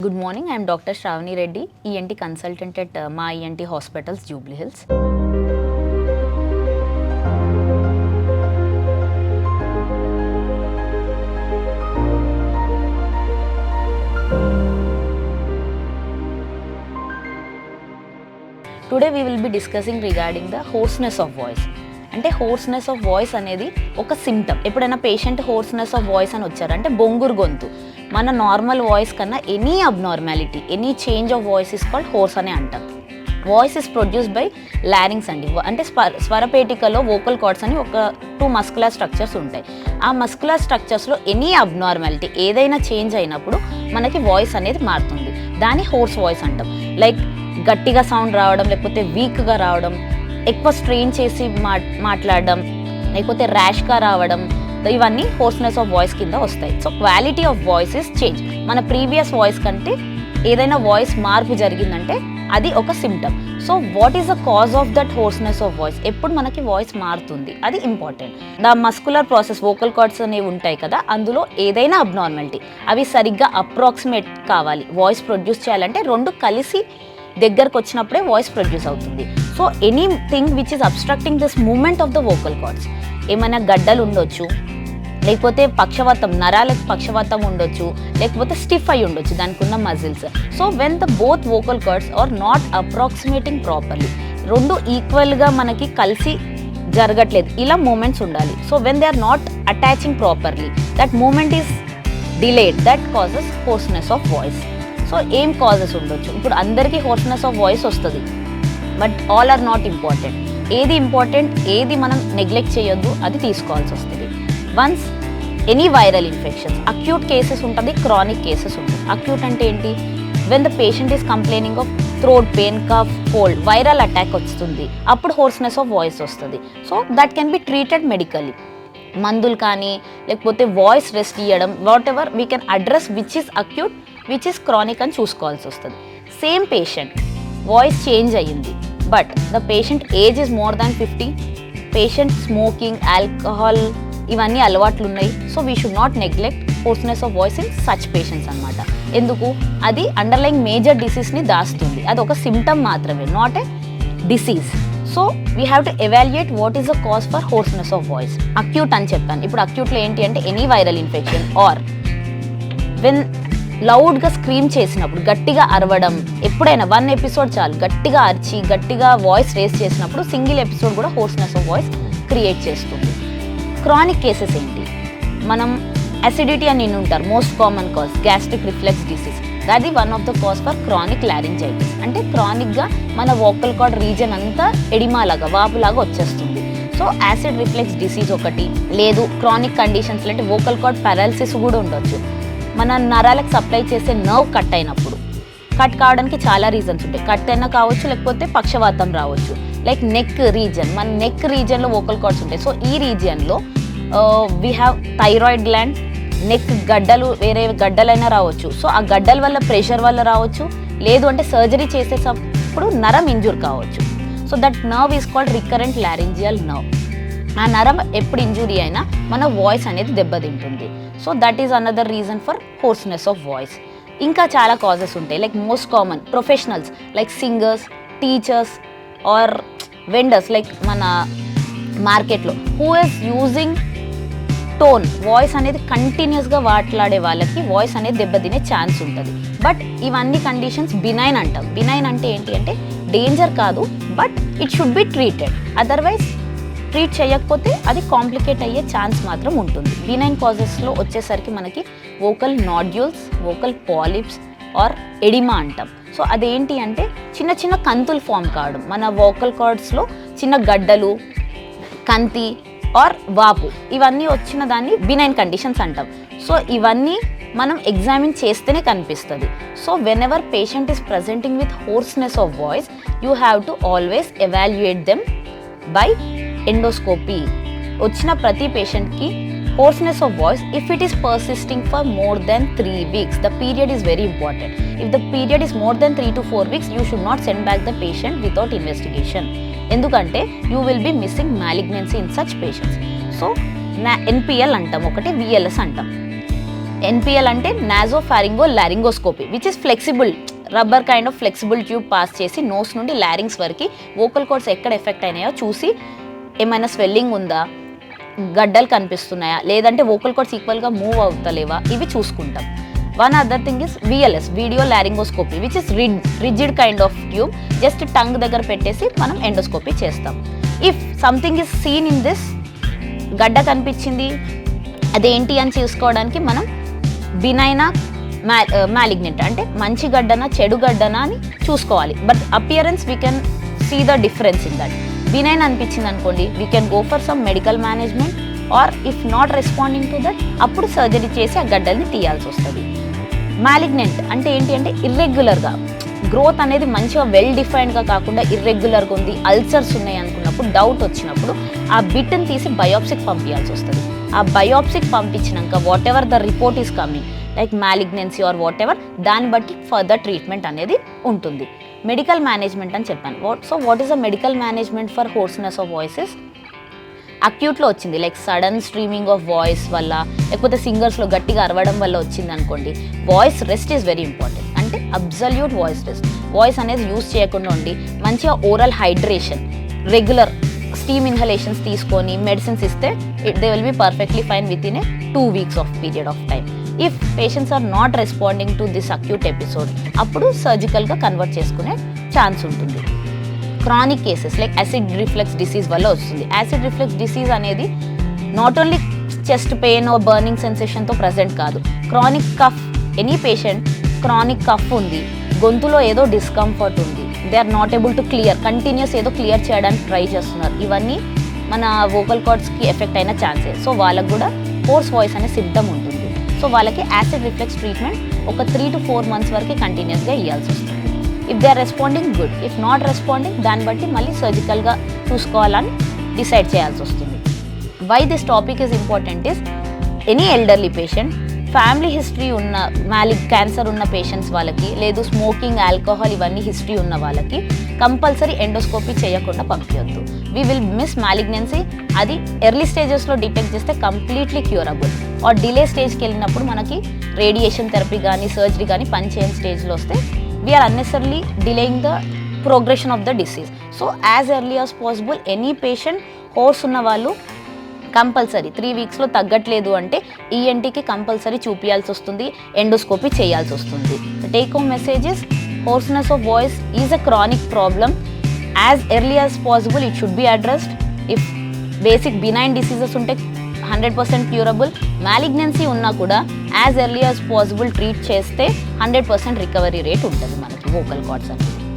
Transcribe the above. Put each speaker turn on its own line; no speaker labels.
Good morning, I am Dr. Shravani Reddy, ENT consultant at Ma ENT Hospitals, Jubilee Hills. Today we will be discussing regarding the hoarseness of voice. అంటే hoarseness of voice అనేది ఒక symptom. ఎప్పుడైనా patient hoarseness of voice అని వచ్చారంటే బొంగురు గొంతు, మన normal voice కన్నా any abnormality, any change of voice is called horse అని అంటాం. వాయిస్ ఇస్ ప్రొడ్యూస్డ్ బై లారింగ్స్ అండి. అంటే స్వరపేటికలో వోకల్ కార్డ్స్ అని ఒక 2 మస్కులర్ స్ట్రక్చర్స్ ఉంటాయి. ఆ మస్కులర్ స్ట్రక్చర్స్లో ఎనీ అబ్నార్మాలిటీ ఏదైనా చేంజ్ అయినప్పుడు మనకి వాయిస్ అనేది మారుతుంది. దాన్ని హోర్స్ వాయిస్ అంటాం. లైక్ గట్టిగా సౌండ్ రావడం, లేకపోతే వీక్గా రావడం, ఎక్కువ స్ట్రెయిన్ చేసి మాట్లాడడం, లేకపోతే ర్యాష్గా రావడం, ఇవన్నీ హోర్స్నెస్ ఆఫ్ వాయిస్ కింద వస్తాయి. So quality of voice is change. మన ప్రీవియస్ వాయిస్ కంటే ఏదైనా వాయిస్ మార్పు జరిగిందంటే అది ఒక symptom. So what is the cause of that hoarseness of voice? ఎప్పుడు మనకి వాయిస్ మారుతుంది, అది important. The muscular process, vocal cords అనేవి ఉంటాయి కదా, అందులో ఏదైనా అబ్నార్మాలిటీ అవి సరిగ్గా అప్రాక్సిమేట్ కావాలి. వాయిస్ ప్రొడ్యూస్ చేయాలంటే రెండు కలిసి దగ్గరకు వచ్చినప్పుడే వాయిస్ ప్రొడ్యూస్ అవుతుంది. So anything which is obstructing this moment of the vocal cords, ఏమైనా గడ్డలు ఉండొచ్చు, లేకపోతే పక్షవాతం, నరాలకు పక్షవాతం ఉండొచ్చు, లేకపోతే స్టిఫ్ అయి ఉండొచ్చు దానికి ఉన్న muscles. So when the both vocal cords are not approximating properly, రెండు ఈక్వల్గా మనకి కలిసి జరగట్లేదు, ఇలా మూమెంట్స్ ఉండాలి. So when they are not attaching properly, that moment is delayed, that causes hoarseness of voice. So ఏం కాజెస్ ఉండొచ్చు? ఇప్పుడు అందరికీ హోర్స్నెస్ ఆఫ్ వాయిస్ వస్తుంది, but all are not important. ఏది ఇంపార్టెంట్, ఏది మనం నెగ్లెక్ట్ చేయొద్దు, అది తీసుకోవాల్సి వస్తుంది. Once any viral infections, acute cases ఉంటుంది, క్రానిక్ కేసెస్ ఉంటుంది. అక్యూట్ అంటే ఏంటి? When the patient is complaining of throat pain, cough, cold, viral attack వస్తుంది, అప్పుడు హోర్స్నెస్ ఆఫ్ వాయిస్ వస్తుంది. So that can be treated medically. మందులు కానీ లేకపోతే వాయిస్ రెస్ట్ ఇవ్వడం, whatever we can address which is acute, which is chronic అని చూసుకోవాల్సి వస్తుంది. సేమ్ పేషెంట్ వాయిస్ చేంజ్ అయ్యింది, but the patient age is more than 50, patient smoking, alcohol ఇవన్నీ అలవాట్లు ఉన్నాయి. So we should not neglect hoarseness of voice in such patients అనమాట. ఎందుకు? అది అండర్లైన్ మేజర్ డిసీజ్ని దాస్తుంది. అది ఒక సిమ్టమ్ మాత్రమే, not a disease. So we have to evaluate what is the cause for hoarseness of voice. Acute అని చెప్పాను. ఇప్పుడు అక్యూట్లో ఏంటి అంటే any viral infection, or when లౌడ్గా స్క్రీమ్ చేసినప్పుడు, గట్టిగా అరవడం, ఎప్పుడైనా 1 ఎపిసోడ్ చాలు, గట్టిగా అరిచి గట్టిగా వాయిస్ రేస్ చేసినప్పుడు సింగిల్ ఎపిసోడ్ కూడా హోర్స్నెస్ ఆఫ్ వాయిస్ క్రియేట్ చేస్తుంది. క్రానిక్ కేసెస్ ఏంటి? మనం అసిడిటీ అని ఉంటారు, most common cause gastric reflux disease. అది one of the cause for chronic laryngitis. అంటే క్రానిక్గా మన వోకల్ కార్డ్ రీజన్ అంతా ఎడిమాలాగా, వాపులాగా వచ్చేస్తుంది. సో యాసిడ్ రిఫ్లెక్స్ డిసీజ్ ఒకటి. లేదు క్రానిక్ కండిషన్స్ అంటే వోకల్ కార్డ్ పారాలిసిస్ కూడా ఉండొచ్చు. మన నరాలకు సప్లై చేసే నర్వ్ కట్ అయినప్పుడు, కట్ కావడానికి చాలా రీజన్స్ ఉంటాయి. కట్ అయినా కావచ్చు, లేకపోతే పక్షవాతం రావచ్చు. లైక్ నెక్ రీజన్, మన నెక్ రీజన్లో వోకల్ కార్డ్స్ ఉంటాయి. సో ఈ రీజియన్లో we have thyroid gland, neck గడ్డలు, వేరే గడ్డలైనా రావచ్చు. సో ఆ గడ్డల వల్ల, ప్రెషర్ వల్ల రావచ్చు. లేదు అంటే సర్జరీ చేసేటప్పుడు నరం ఇంజూర్ కావచ్చు. So that nerve is called recurrent laryngeal nerve. ఆ నరం ఎప్పుడు ఇంజూరీ అయినా మన వాయిస్ అనేది దెబ్బతింటుంది. So that is another reason for hoarseness of voice. ఇంకా చాలా కాజెస్ ఉంటాయి. Like most common professionals like singers, teachers or vendors, like మన మార్కెట్లో who is using tone, voice అనేది కంటిన్యూస్గా మాట్లాడే వాళ్ళకి వాయిస్ అనేది దెబ్బతినే ఛాన్స్ ఉంటుంది. బట్ ఇవన్నీ కండిషన్స్ బినైన్ అంటాం. బినైన్ అంటే ఏంటి అంటే డేంజర్ కాదు, but it should be treated. Otherwise treat చేయకపోతే అది కాంప్లికేట్ అయ్యే ఛాన్స్ మాత్రం ఉంటుంది. బినైన్ కాజెస్లో వచ్చేసరికి మనకి vocal nodules, vocal polyps or edema అంటాం. సో అదేంటి అంటే చిన్న చిన్న కంతులు ఫామ్ కావడం, మన వోకల్ కార్డ్స్లో చిన్న గడ్డలు, కంతి ఆర్ వాపు, ఇవన్నీ వచ్చిన దాన్ని బినైన్ కండిషన్స్ అంటాం. సో ఇవన్నీ మనం ఎగ్జామిన్ చేస్తేనే కనిపిస్తుంది. So whenever patient is presenting with hoarseness of voice, you have to always evaluate them by endoscopy. వచ్చిన ప్రతి పేషెంట్కి hoarseness of voice, if it is persisting for more than 3 weeks, the period is very important. If the period is more than 3 to 4 weeks, you should not send back the patient without investigation. ఎందుకంటే you will be missing malignancy in such patients. So NPL అంటాం ఒకటి, VLS అంటాం. NPL అంటే nasopharyngolaryngoscopy which is flexible, rubber kind of flexible tube pass చేసి nose నుండి larynx వరకు vocal cords ఎక్కడ effect అయినాయో చూసి ఏమైనా స్వెల్లింగ్ ఉందా, గడ్డలు కనిపిస్తున్నాయా, లేదంటే వోకల్ కార్డ్స్ ఈక్వల్గా మూవ్ అవుతలేవా, ఇవి చూసుకుంటాం. One other thing is VLS, video laryngoscopy which is rigid kind of tube, just tongue దగ్గర పెట్టేసి మనం ఎండోస్కోపీ చేస్తాం. If something is seen in this, గడ్డ కనిపించింది అదేంటి అని చూసుకోవడానికి మనం బినైనా మ్యాలిగ్నెంట్ అంటే మంచి గడ్డనా చెడు గడ్డనా అని చూసుకోవాలి. But appearance we can see the difference in that. Benign అనిపించింది అనుకోండి, we can go for some medical management or if not responding to that అప్పుడు సర్జరీ చేసి ఆ గడ్డల్ని తీయాల్సి వస్తుంది. మ్యాలిగ్నెంట్ అంటే ఏంటి అంటే ఇర్రెగ్యులర్గా గ్రోత్ అనేది మంచిగా వెల్ డిఫైన్డ్గా కాకుండా ఇర్రెగ్యులర్గా ఉంది, అల్సర్స్ ఉన్నాయి అనుకున్నప్పుడు, డౌట్ వచ్చినప్పుడు ఆ బిట్ని తీసి బయోప్సీకి పంపించాల్సి వస్తుంది. ఆ బయోప్సీకి పంపించినాక whatever the report is coming like malignancy or whatever, దాన్ని బట్టి ఫర్దర్ ట్రీట్మెంట్ అనేది ఉంటుంది. మెడికల్ మేనేజ్మెంట్ అని చెప్పాను. So what is the medical management for hoarseness of voices? అక్యూట్లో వచ్చింది like sudden streaming of voice వల్ల, లేకపోతే సింగర్స్లో గట్టిగా అరవడం వల్ల వచ్చింది అనుకోండి, voice rest is very important. అంటే అబ్సల్యూట్ వాయిస్ రెస్ట్, వాయిస్ అనేది యూజ్ చేయకుండా ఉండి మంచిగా oral hydration, regular steam inhalations తీసుకొని మెడిసిన్స్ ఇస్తే they will be perfectly fine within a 2 weeks of period of time. If patients are not responding to this acute episode అప్పుడు సర్జికల్గా convert చేసుకునే chance ఉంటుంది. Chronic cases like acid reflux disease వల్ల వస్తుంది. Acid reflux disease అనేది not only chest pain or burning సెన్సేషన్తో present కాదు, chronic cough, any patient chronic cough ఉంది, గొంతులో ఏదో డిస్కంఫర్ట్ ఉంది, they are not able to clear, continuous ఏదో క్లియర్ చేయడానికి ట్రై చేస్తున్నారు, ఇవన్నీ మన వోకల్ కార్డ్స్కి ఎఫెక్ట్ అయిన ఛాన్సెస్. సో వాళ్ళకు కూడా హోర్స్ వాయిస్ అనే సిమ్టమ్ ఉంటుంది. సో వాళ్ళకి యాసిడ్ రిఫ్లెక్స్ ట్రీట్మెంట్ ఒక 3 to 4 months వరకు కంటిన్యూస్గా ఇవ్వాల్సి వస్తుంది. If they are responding good, if not responding దాన్ని బట్టి మళ్ళీ సర్జికల్గా చూసుకోవాలని డిసైడ్ చేయాల్సి వస్తుంది. Why this topic is important is any elderly patient, family history ఉన్న క్యాన్సర్ ఉన్న పేషెంట్స్ వాళ్ళకి, లేదు స్మోకింగ్, ఆల్కహాల్ ఇవన్నీ హిస్టరీ ఉన్న వాళ్ళకి కంపల్సరీ ఎండోస్కోపీ చేయకుండా పంపించొద్దు. We will miss malignancy. అది ఎర్లీ స్టేజెస్లో డిటెక్ట్ చేస్తే కంప్లీట్లీ క్యూరబుల్. ఆర్ డిలే స్టేజ్కి వెళ్ళినప్పుడు మనకి రేడియేషన్ థెరపీ కానీ సర్జరీ కానీ పనిచేయని స్టేజ్లో వస్తే we're unnecessarily delaying the progression of the disease. So as early as possible any patient hoarse ఉన్న వాళ్ళు కంపల్సరీ 3 weeksలో తగ్గట్లేదు అంటే ఈఎన్టీకి కంపల్సరీ చూపించాల్సి వస్తుంది, ఎండోస్కోపీ చేయాల్సి వస్తుంది. Take home messages, hoarseness of voice is a chronic problem. As early as possible it should be addressed. If basic benign diseases unte 100% curable, malignancy unna kuda as early as possible treat cheste 100% recovery rate untadi manaki vocal cords అనేది.